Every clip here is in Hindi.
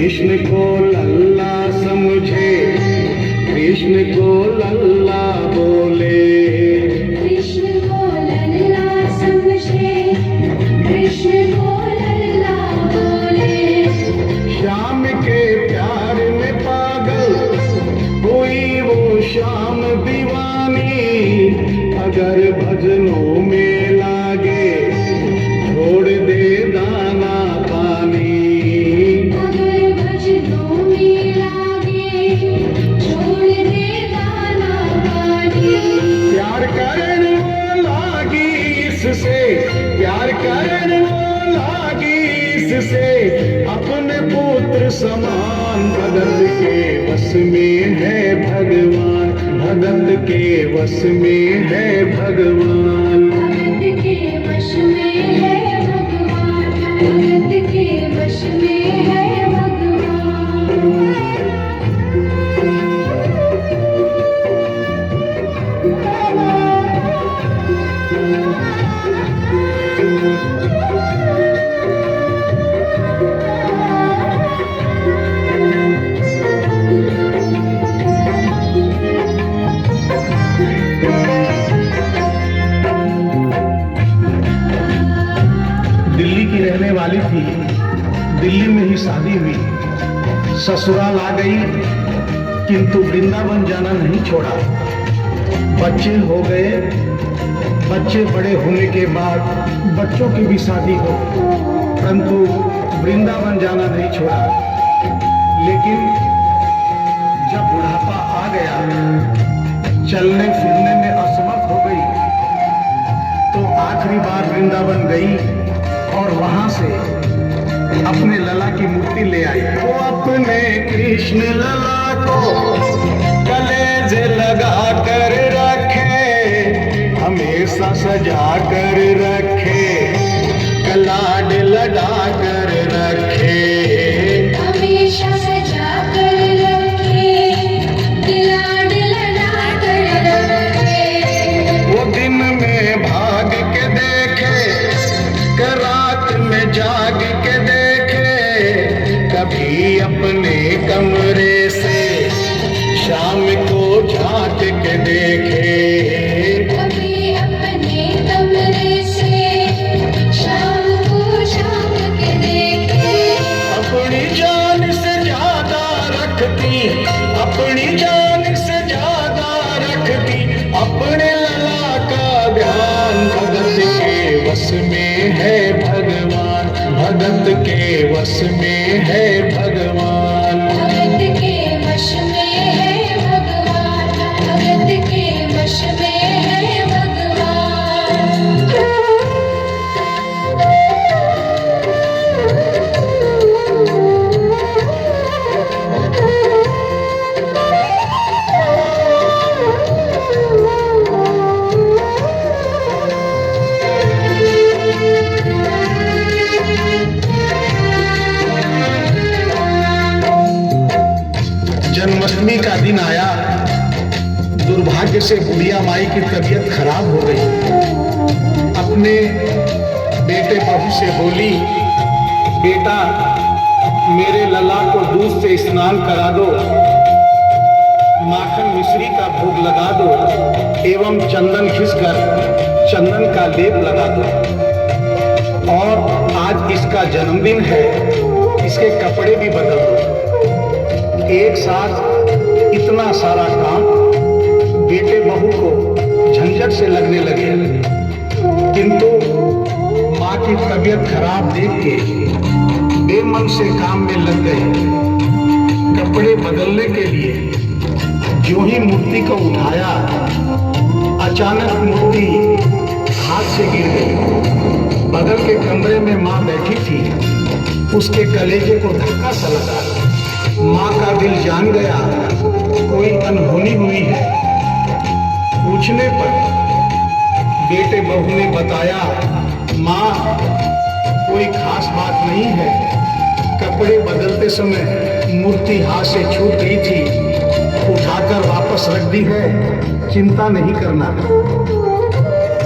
कृष्ण को लल्ला समझे, कृष्ण को लल्ला बोले। कृष्ण को लल्ला समझे, कृष्ण को लल्ला बोले। श्याम के प्यार में पागल हुई वो श्याम दीवानी, अगर भजनों में लागे छोड़ दे दाना पानी। अगर भजनों में लागे छोड़ दे दाना पानी। प्यार करने लागी इससे, प्यार करने लागी इससे, अपने पुत्र समान। भगत के वश में है भगवान, भगत के वश में है भगवान। भगत के वश में है भगवान, भगत के वश में है भगवान। दिल्ली की रहने वाली थी, दिल्ली में ही शादी हुई, ससुराल आ गई, किंतु वृंदावन जाना नहीं छोड़ा। बच्चे हो गए, बच्चे बड़े होने के बाद बच्चों की भी शादी हो, परंतु वृंदावन जाना नहीं छोड़ा। लेकिन जब बुढ़ापा आ गया, चलने फिरने में असमर्थ हो गई, तो आखिरी बार वृंदावन गई और वहां से अपने लला की मूर्ति ले आई। वो अपने कृष्ण लला को कलेजे लगा कर रखे, हमेशा सजा कर रखे, कलाड लगा कर रखे। हमेशा सजा कर रखे, लाड लगा कर रखे। वो दिन में भाग के देखे, रात में जाग के देखे, कभी अपने कमरे से शाम को झांक के देखे। कभी अपने कमरे से शाम को झांक के देखे। अपनी जान से ज्यादा रखती, अपनी जान से ज्यादा रखती, अपने लला का ध्यान। भगत के वश में है भगवान, भगत के वश में है भगवान। भगत के वश में है भगवान, भगत के वश में है जन्माष्टमी का दिन आया, दुर्भाग्य से बुढ़िया माई की तबीयत खराब हो गई। अपने बेटे बहू से बोली, बेटा मेरे लला को दूध से स्नान करा दो, माखन मिश्री का भोग लगा दो, एवं चंदन घिसकर चंदन का लेप लगा दो, और आज इसका जन्मदिन है, इसके कपड़े भी बदल दो। एक साथ इतना सारा काम बेटे बहू को झंझट से लगने लगे, किंतु माँ की तबीयत खराब देख के बेमन से काम में लग गए। कपड़े बदलने के लिए जो ही मूर्ति को उठाया, अचानक मूर्ति हाथ से गिर गई। बगल के कमरे में माँ बैठी थी, उसके कलेजे को धक्का सा लगा। माँ का दिल जान गया कोई अनहोनी हुई है। पूछने पर बेटे बहू ने बताया, माँ कोई खास बात नहीं है, कपड़े बदलते समय मूर्ति हाथ से छूट गई थी, उठाकर वापस रख दी है, चिंता नहीं करना।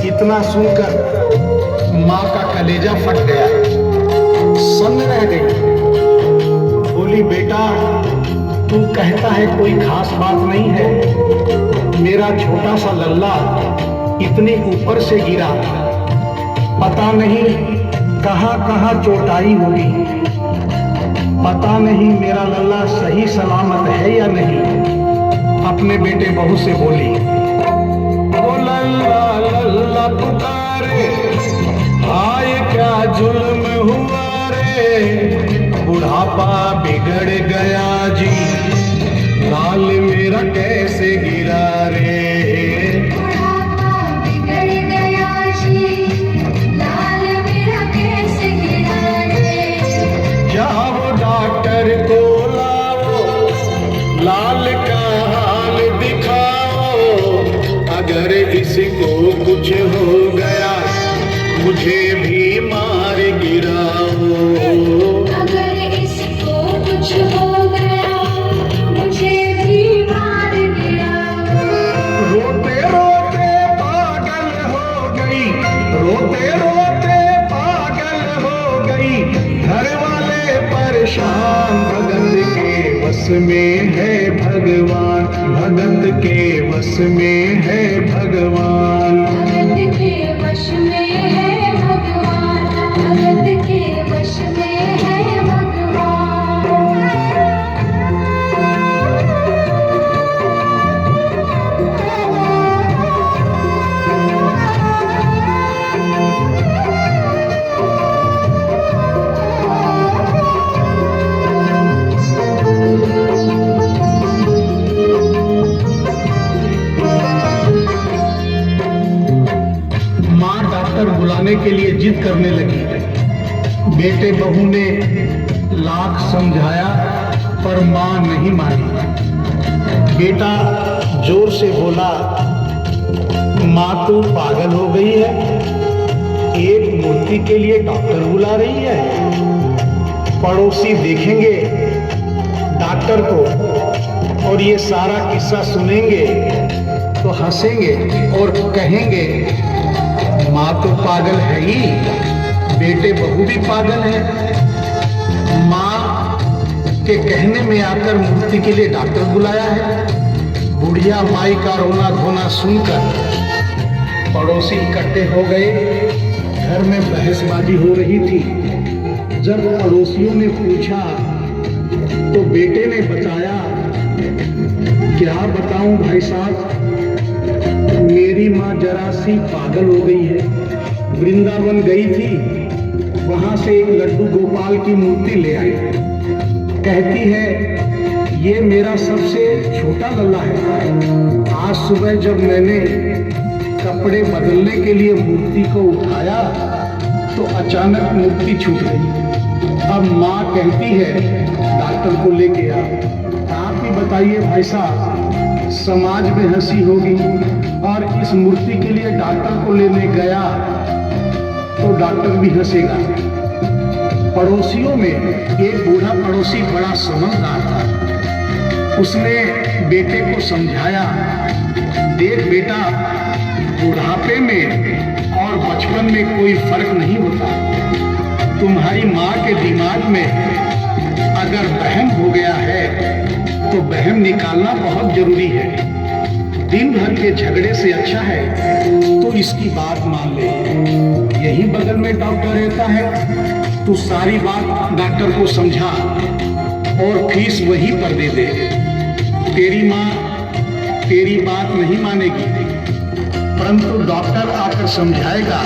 इतना सुनकर माँ का कलेजा फट गया, सन्न रह गई। बोली, छोटा सा लल्ला इतने ऊपर से गिरा, पता नहीं कहाँ कहाँ चोटाई होगी, पता नहीं मेरा लल्ला सही सलामत है या नहीं। अपने बेटे बहू से बोली, ओ लल्ला लल्ला पुकारे, हाय क्या जुल्म हुआ रे, बुढ़ापा बिगड़ गया जी, लाल मेरा कैसे गिरा रे। बुढ़ापा बिगड़ गया जी, लाल मेरा कैसे गिरा रे। जाओ डॉक्टर को लाओ, लाल का हाल दिखाओ, अगर इसको कुछ हो गया मुझे भी मार गिराओ। अगर इसको कुछ हो गया मुझे भी मार गिराओ। रोते रोते पागल हो गई, रोते रोते पागल हो गई, घर वाले परेशान, भगत के वश में है भगवान, भगत के वश में है भगवान। भगत के वश में है भगवान, भगत के वश में है भगवान। माँ डॉक्टर बुलाने के लिए जिद करने लगी। बेटे बहू ने लाख समझाया पर माँ नहीं मानी। बेटा जोर से बोला, माँ तू पागल हो गई है, एक मूर्ति के लिए डॉक्टर बुला रही है। पड़ोसी देखेंगे डॉक्टर को और ये सारा किस्सा सुनेंगे तो हंसेंगे और कहेंगे माँ तो पागल है ही, बेटे बहू भी पागल है। माँ के कहने में आकर मूर्ति के लिए डॉक्टर बुलाया है। बुढ़िया माई का रोना धोना सुनकर पड़ोसी इकट्ठे हो गए। घर में बहसबाजी हो रही थी। जब पड़ोसियों ने पूछा तो बेटे ने बताया, क्या बताऊं भाई साहब, मेरी माँ जरा सी पागल हो गई है। वृंदावन गई थी, वहां से एक लड्डू गोपाल की मूर्ति ले आई। कहती है ये मेरा सबसे छोटा लल्ला है। आज सुबह जब मैंने कपड़े बदलने के लिए मूर्ति को उठाया तो अचानक मूर्ति छूट गई। अब माँ कहती है डॉक्टर को लेके आ। आप ही बताइए भाई साहब, समाज में हंसी होगी और इस मूर्ति के लिए डॉक्टर को लेने गया तो डॉक्टर भी हंसेगा। पड़ोसियों में एक बूढ़ा पड़ोसी बड़ा समझदार था। उसने बेटे को समझाया, देख बेटा, बुढ़ापे में और बचपन में कोई फर्क नहीं होता। तुम्हारी माँ के दिमाग में अगर वहम हो गया है तो वहम निकालना बहुत जरूरी है। दिन भर के झगड़े से अच्छा है तो इसकी बात मान ले। यही बगल में डॉक्टर रहता है, तू सारी बात डॉक्टर को समझा और फीस वहीं पर दे दे। तेरी माँ तेरी बात नहीं मानेगी, परंतु डॉक्टर आकर समझाएगा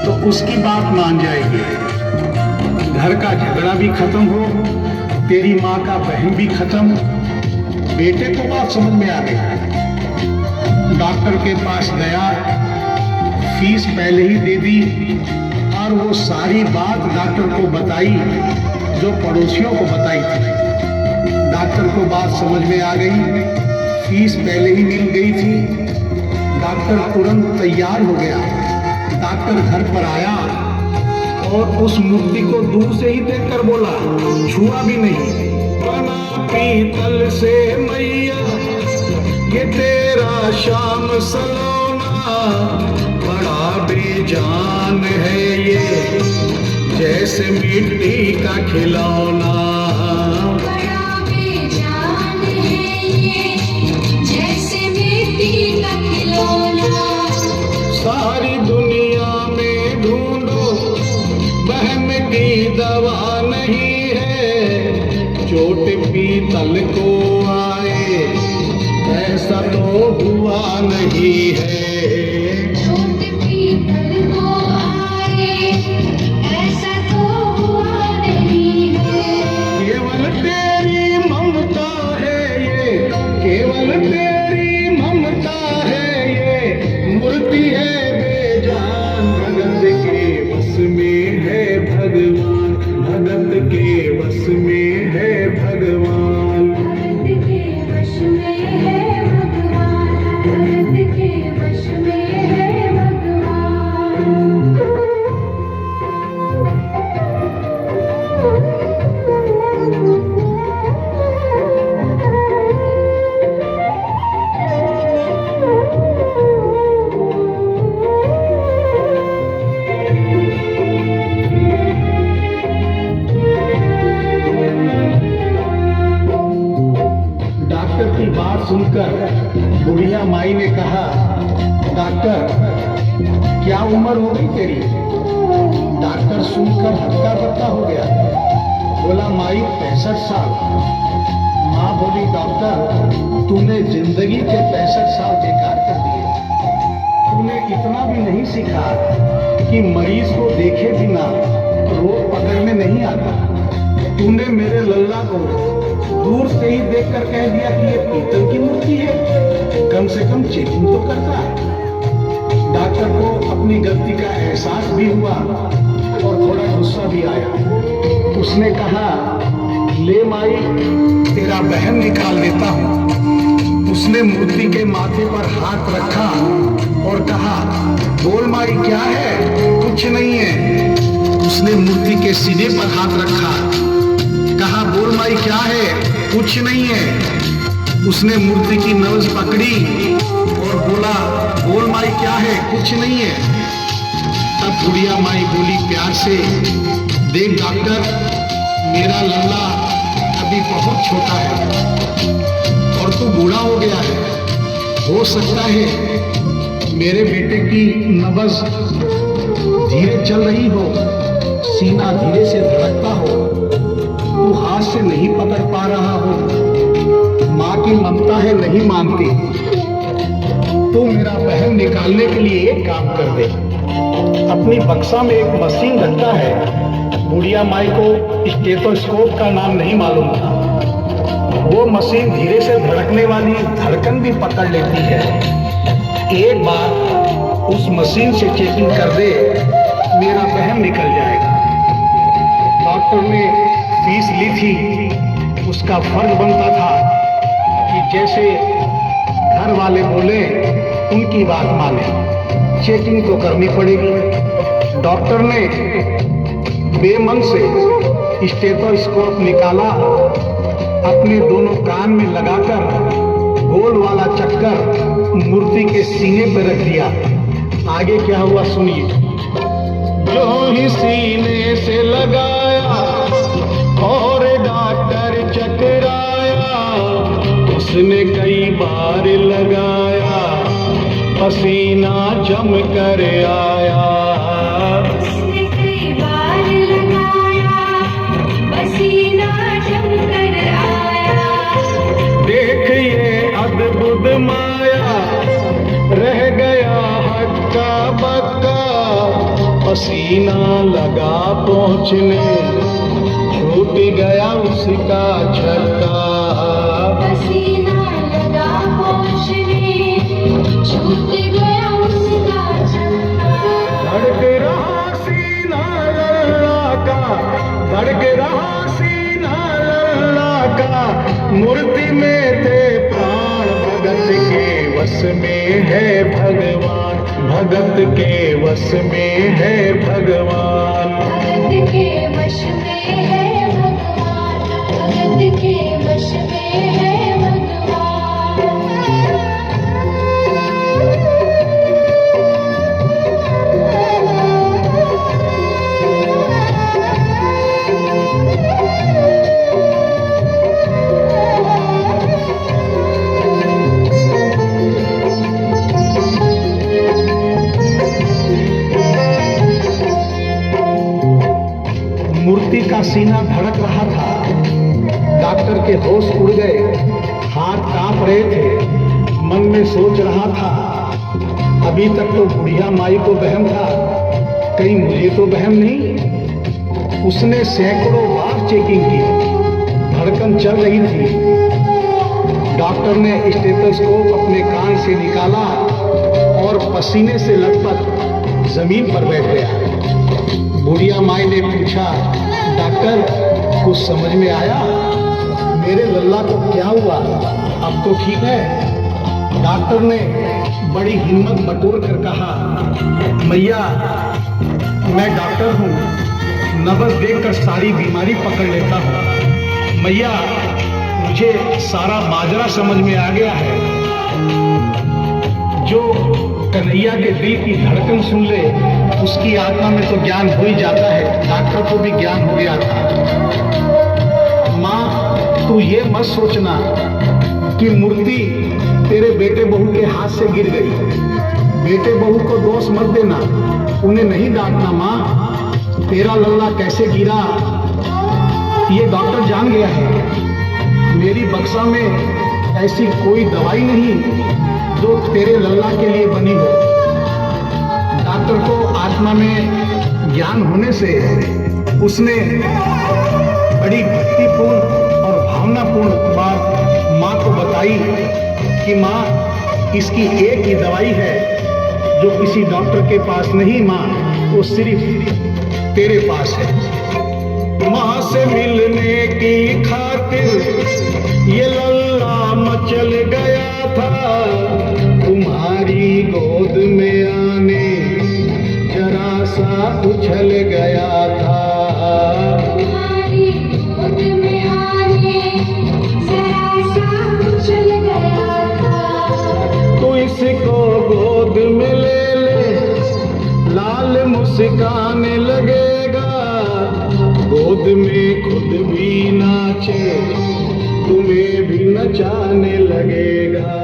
तो उसकी बात मान जाएगी। घर का झगड़ा भी खत्म हो, तेरी माँ का बहन भी खत्म। बेटे को बात समझ में आ गई। डॉक्टर के पास गया, फीस पहले ही दे दी और वो सारी बात डॉक्टर को बताई जो पड़ोसियों को बताई थी। डॉक्टर को बात समझ में आ गई, फीस पहले ही मिल गई थी। डॉक्टर तुरंत तैयार हो गया। डॉक्टर घर पर आया और उस मूर्ति को दूर से ही देखकर बोला, छुआ भी नहीं। बना पीतल से मैया ये तेरा शाम सलोना, बड़ा बेजान है ये जैसे मिट्टी का खिलौना। बड़ा बेजान है ये जैसे मिट्टी पीतल को आए, ऐसा तो हुआ नहीं है। चोट पीतल को आए, ऐसा तो हुआ नहीं है। केवल तेरी ममता है ये, केवल तेरी ममता है ये, मूर्ति है बेजान, भगत के बस में है भगवान, भगत के बस में है भगवान। भगत के वश में है भगवान, भगत के वश में है डॉक्टर की बात सुनकर बुढ़िया माई ने कहा, डॉक्टर क्या उम्र हो गई तेरी? डॉक्टर सुनकर हक्का बक्का हो गया, बोला माई 65 साल। माँ बोली डॉक्टर तूने जिंदगी के 65 साल बेकार कर दिए। तूने इतना भी नहीं सीखा कि मरीज को देखे बिना रोग पकड़ने नहीं आता। तूने मेरे लल्ला को दूर से ही देखकर कह दिया कि ये पीतल की मूर्ति है, कम से कम चेकिंग तो करता। डॉक्टर को अपनी गलती का एहसास भी हुआ और थोड़ा गुस्सा भी आया। उसने कहा, ले माई तेरा बहन निकाल देता हूँ। उसने मूर्ति के माथे पर हाथ रखा और कहा, बोल माई क्या है? कुछ नहीं है। उसने मूर्ति के सीने पर हाथ रखा, कहा बोल माई क्या है? कुछ नहीं है। उसने मूर्ति की नब्ज पकड़ी और बोला, बोल माई क्या है? कुछ नहीं है। तब बुढ़िया माई बोली प्यार से, देख डॉक्टर मेरा लल्ला अभी बहुत छोटा है और तू बूढ़ा हो गया है। हो सकता है मेरे बेटे की नब्ज धीरे चल रही हो, सीना धीरे से धड़कता हो, तू हाथ से नहीं पकड़ पा रहा हो, माँ की ममता है नहीं मानती। तू मेरा बहन निकालने के लिए एक काम कर दे, अपनी बक्सा में एक मशीन रखता है। बुढ़िया माई को स्टेथोस्कोप का नाम नहीं मालूम था। वो मशीन धीरे से धड़कने वाली धड़कन भी पकड़ लेती है। एक बार उस मशीन से चेकिंग कर दे, मेरा बहन निकल जाएगा। डॉक्टर ने फीस ली थी, उसका फर्ज बनता था कि जैसे घर वाले बोले उनकी बात माने, चेकिंग तो करनी पड़ेगी। डॉक्टर ने बेमन से स्टेथोस्कोप निकाला, अपने दोनों कान में लगाकर गोल वाला चक्कर मूर्ति के सीने पर रख दिया। आगे क्या हुआ सुनिए। जो ही सीने से लगाया और डॉक्टर चकराया, उसने कई बार लगाया, पसीना जम कर आया। उसने कई बार लगाया, पसीना जम कर आया। देखिए अद्भुत माया, रह गया हक्का बक्का, पसीना लगा पहुँचने, छूट गया उसका छक्का। पसीना लगा पहुँचने, छूट गया उसका छक्का। धड़क रहा सीना लल्ला का, धड़क रहा सीना लल्ला का, मूर्ति में थे प्राण, भगत के वश में है भगवान, भगत के वश में है भगवान। भगत के वश में है भगवान, भगत के वश में है मूर्ति का सीना धड़क रहा था। डॉक्टर के होश उड़ गए, हाथ कांप रहे थे। मन में सोच रहा था, अभी तक तो बुढ़िया माई को वहम था, कहीं मुझे तो वहम नहीं। उसने सैकड़ों बार चेकिंग की, धड़कन चल रही थी। डॉक्टर ने स्टेथोस्कोप अपने कान से निकाला और पसीने से लथपथ जमीन पर बैठ गया। बुढ़िया माई ने पूछा, डॉक्टर कुछ समझ में आया? मेरे लल्ला को क्या हुआ? अब तो ठीक है। डॉक्टर ने बड़ी हिम्मत बटोर कर कहा, मैया मैं डॉक्टर हूँ, नब्ज देखकर सारी बीमारी पकड़ लेता हूँ। मैया मुझे सारा माजरा समझ में आ गया है। जो कन्हैया के दिल की धड़कन सुन ले, उसकी आत्मा में तो ज्ञान हो ही जाता है। डॉक्टर को भी ज्ञान हो गया था। माँ तू ये मत सोचना कि मूर्ति तेरे बेटे बहू के हाथ से गिर गई। बेटे बहू को दोष मत देना, उन्हें नहीं डांटना। माँ तेरा लल्ला कैसे गिरा ये डॉक्टर जान गया है। मेरी बक्सा में ऐसी कोई दवाई नहीं जो तेरे लल्ला के लिए बनी हो। डॉक्टर को आत्मा में ज्ञान होने से उसने बड़ी भक्तिपूर्ण और भावनापूर्ण बात माँ को बताई कि माँ इसकी एक ही दवाई है जो किसी डॉक्टर के पास नहीं, माँ वो सिर्फ तेरे पास है। माँ से मिलने की खातिर ये लल्ला मचल गया था, तुम्हारी गोद में आने जरा सा उछल गया था। तुम्हारी गोद में आने जरा सा उछल गया था। तो इसको गोद में ले, लाल मुस्काने लगेगा। गोद में खुद भी नाचे, तुम्हें भी नचाने लगेगा।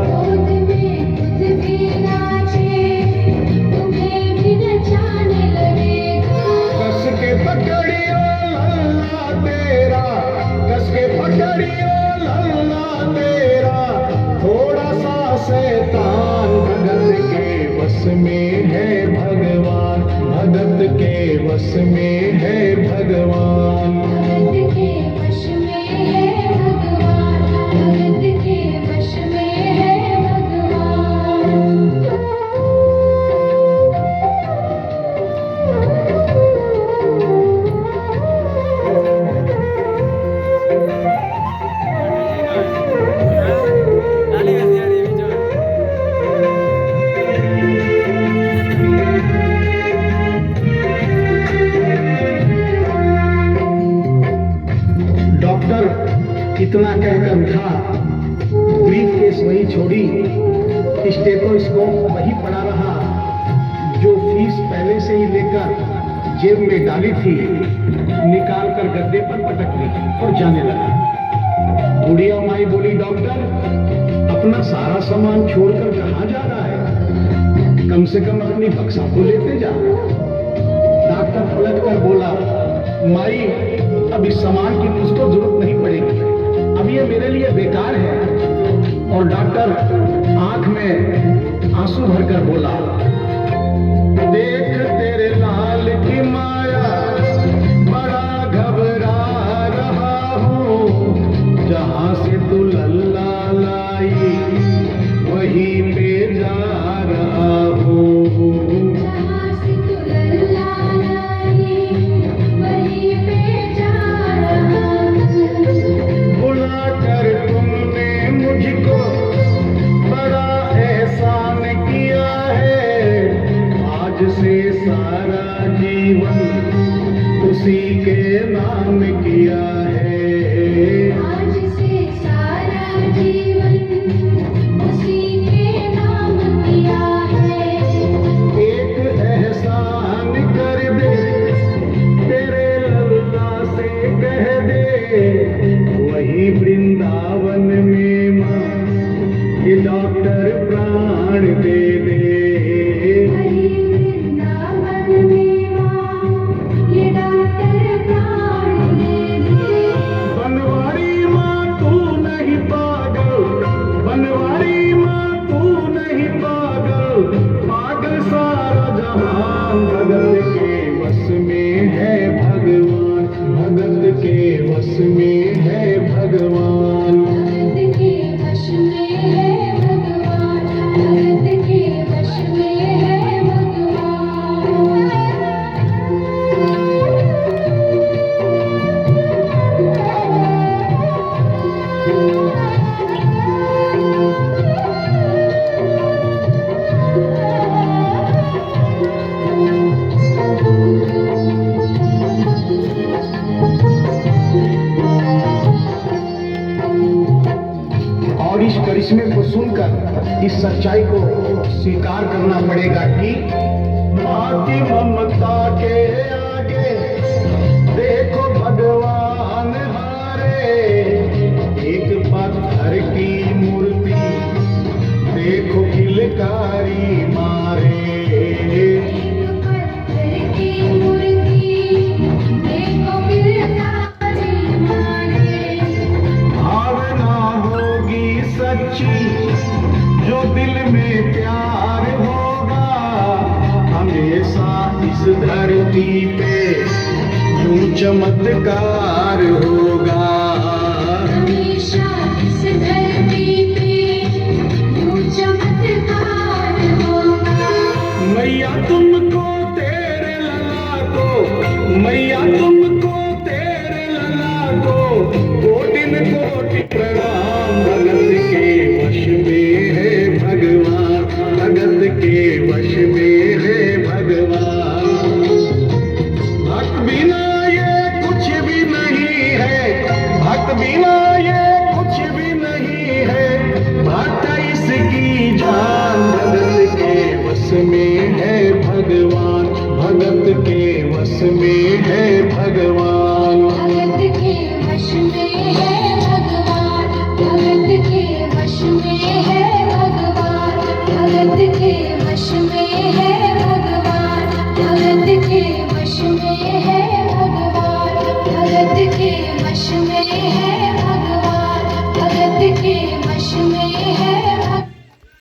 गोद में खुद भी नाचे, तुम्हें भी नचाने लगेगा। कस के पकड़ियो लल्ला तेरा, कस के पकड़ियो लल्ला तेरा, थोड़ा सा शैतान भगत के वश में है भगवान, भगत के वश में है भगवान। भगत के वश में है भगवान, भगत के वश में है भगवान। डॉक्टर इतना कहकर उठा, ब्रीफ केस वही छोड़ी, स्टेथोस्कोप वही पड़ा रहा जो फीस पहले से ही लेकर जेब में डाली थी, निकाल कर गद्दे पर पटक ली और जाने लगा। बुढ़िया माई बोली, डॉक्टर अपना सारा सामान छोड़कर कहाँ जा रहा है? कम से कम अपनी बक्सा को लेते जा। डॉक्टर पलट कर बोला, माई अब इस सामान की मुझको जरूरत नहीं पड़ेगी, अब ये मेरे लिए बेकार है। और डॉक्टर आंख में आंसू भरकर बोला, देख तेरे लाल की माया, बड़ा घबरा रहा हूँ। जहाँ से तू लल्ला लाई वहीं पे जा रहा हूँ। जहाँ से तू लल्ला लाई वहीं पे जा रहा हूँ। बुला कर तुमने मुझको बड़ा एहसान किया है, आज से करिश्मे को सुनकर इस सच्चाई को स्वीकार करना पड़ेगा कि माँ की ममता के